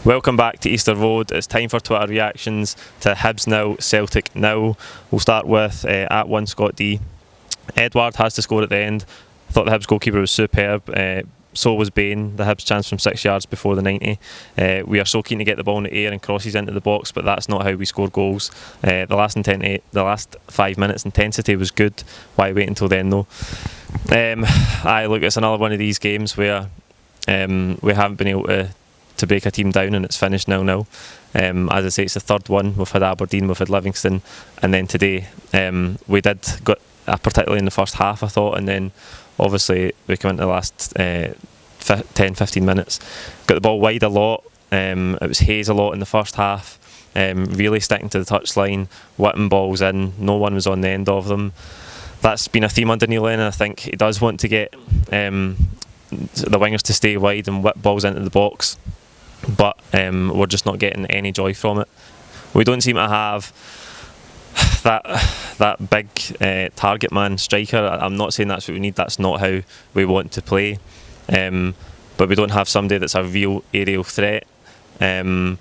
Welcome back to Easter Road. It's time for Twitter reactions to Hibs 0, Celtic 0. We'll start with at 1 Scott D. Edward has to score at the end. I thought the Hibs goalkeeper was superb. So was Bain. The Hibs chance from 6 yards before the 90. We are so keen to get the ball in the air and crosses into the box, but that's not how we score goals. The last 5 minutes intensity was good. Why wait until then though? Look, it's another one of these games where we haven't been able to break a team down, and it's finished 0-0. As I say, it's the third one. We've had Aberdeen, we've had Livingston, and then today we did got particularly in the first half, I thought, and then obviously we came into the last 10-15 minutes, got the ball wide a lot. It was Hayes a lot in the first half, really sticking to the touchline, whipping balls in. No one was on the end of them. That's been a theme under Neil Lennon. I think he does want to get the wingers to stay wide and whip balls into the box, but we're just not getting any joy from it. We don't seem to have that big target man striker. I'm not saying that's what we need, that's not how we want to play, but we don't have somebody that's a real aerial threat. Edward,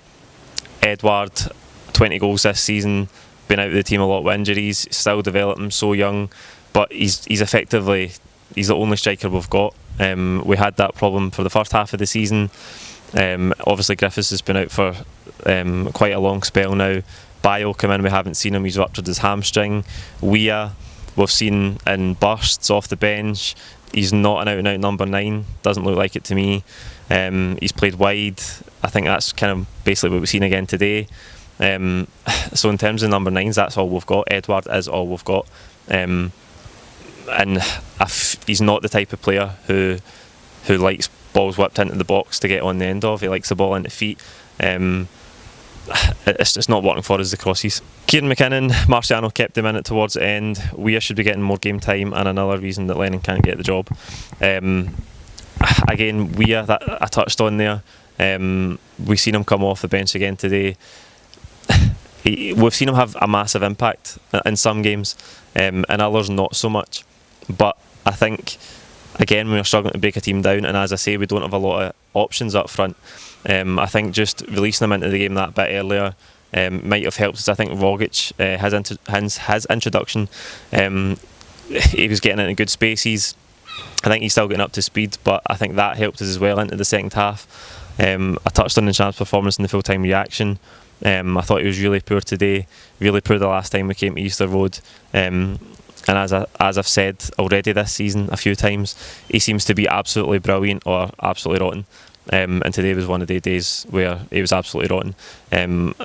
20 goals this season, been out of the team a lot with injuries, still developing, so young, but he's effectively the only striker we've got. We had that problem for the first half of the season. Obviously Griffiths has been out for quite a long spell now. Bio come in, we haven't seen him, he's ruptured his hamstring. We've seen in bursts off the bench. He's not an out and out number 9, doesn't look like it to me. He's played wide. I think that's kind of basically what we've seen again today. So in terms of number 9s, that's all we've got. Edward is all we've got. And he's not the type of player who likes balls whipped into the box to get on the end of. He likes the ball into feet. It's just not working for us, the crosses. Kieran McKinnon, Marciano kept him in it towards the end. We should be getting more game time, and another reason that Lennon can't get the job. Again, that I touched on there. We've seen him come off the bench again today. We've seen him have a massive impact in some games, and others not so much. But I think, again, we're struggling to break a team down, and as I say, we don't have a lot of options up front. I think just releasing him into the game that bit earlier might have helped us. I think Rogic, his introduction, he was getting into good spaces. I think he's still getting up to speed, but I think that helped us as well into the second half. I touched on the Champ's performance in the full-time reaction. I thought he was really poor today, really poor the last time we came to Easter Road. And as I've said already this season a few times, he seems to be absolutely brilliant or absolutely rotten. And today was one of the days where he was absolutely rotten.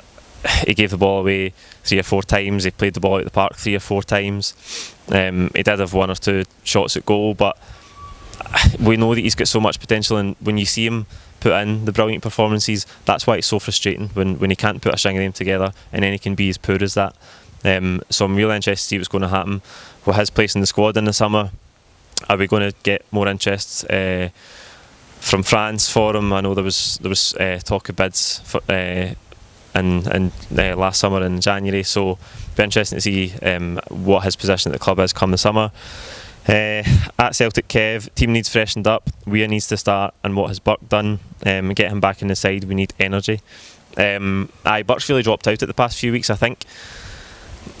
He gave the ball away 3 or 4 times. He played the ball out the park 3 or 4 times. He did have 1 or 2 shots at goal, but we know that he's got so much potential, and when you see him put in the brilliant performances, that's why it's so frustrating when he can't put a string of them together and then he can be as poor as that. So I'm really interested to see what's going to happen with his place in the squad in the summer. Are we going to get more interest from France for him? I know there was talk of bids for, in last summer in January, so it'll be interesting to see what his position at the club is come the summer. At Celtic Kev, team needs freshened up. Weir needs to start, and what has Burke done? Get him back in the side. We need energy. Burke's really dropped out at the past few weeks, I think.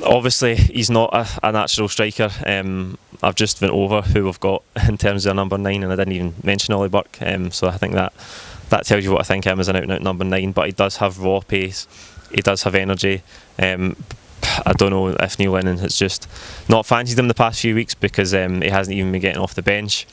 Obviously he's not a natural striker. I've just went over who we've got in terms of number 9, and I didn't even mention Ollie Burke, so I think that tells you what I think him as an out and out number 9. But he does have raw pace, he does have energy. I don't know if Neil Lennon has just not fancied him the past few weeks, because he hasn't even been getting off the bench.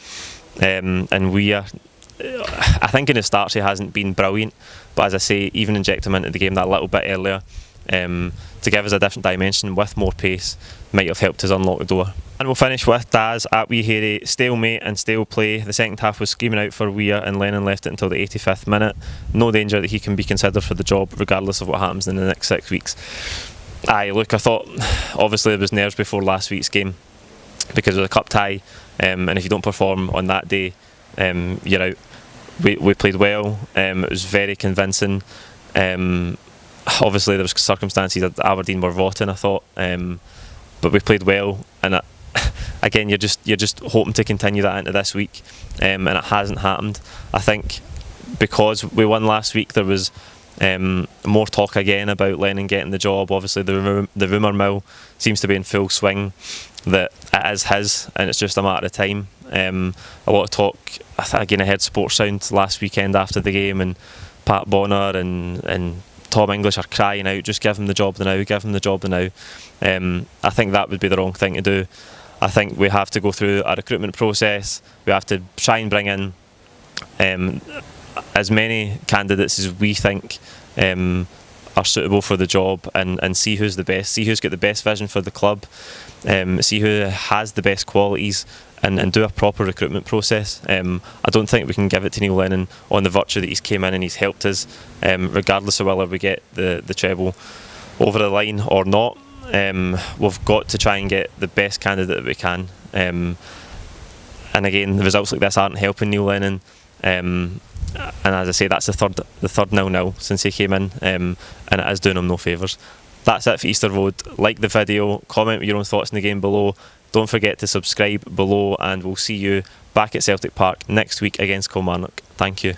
And I think in his starts he hasn't been brilliant, but as I say, even inject him into the game that little bit earlier to give us a different dimension with more pace might have helped us unlock the door. And we'll finish with Daz at Wee Hairy. Stalemate and stale play. The second half was screaming out for Weir, and Lennon left it until the 85th minute. No danger that he can be considered for the job regardless of what happens in the next 6 weeks. Look, I thought obviously there was nerves before last week's game because of the cup tie, and if you don't perform on that day, you're out. We played well. It was very convincing. Obviously there was circumstances that Aberdeen were rotten, I thought, but we played well, and again you're just hoping to continue that into this week, and it hasn't happened. I think because we won last week, there was More talk again about Lennon getting the job. Obviously, the rumour mill seems to be in full swing that it is his, and it's just a matter of time. A lot of talk. Again, I heard Sports Sound last weekend after the game, and Pat Bonner and Tom English are crying out, just give him the job now, give him the job now. I think that would be the wrong thing to do. I think we have to go through a recruitment process. We have to try and bring in as many candidates as we think are suitable for the job, and see who's the best, see who's got the best vision for the club, see who has the best qualities, and do a proper recruitment process. I don't think we can give it to Neil Lennon on the virtue that he's came in and he's helped us, regardless of whether we get the treble over the line or not. We've got to try and get the best candidate that we can. And again, the results like this aren't helping Neil Lennon. And as I say, that's the third 0-0 since he came in, and it is doing him no favours. That's it for Easter Road. Like the video, comment with your own thoughts in the game below. Don't forget to subscribe below, and we'll see you back at Celtic Park next week against Kilmarnock. Thank you.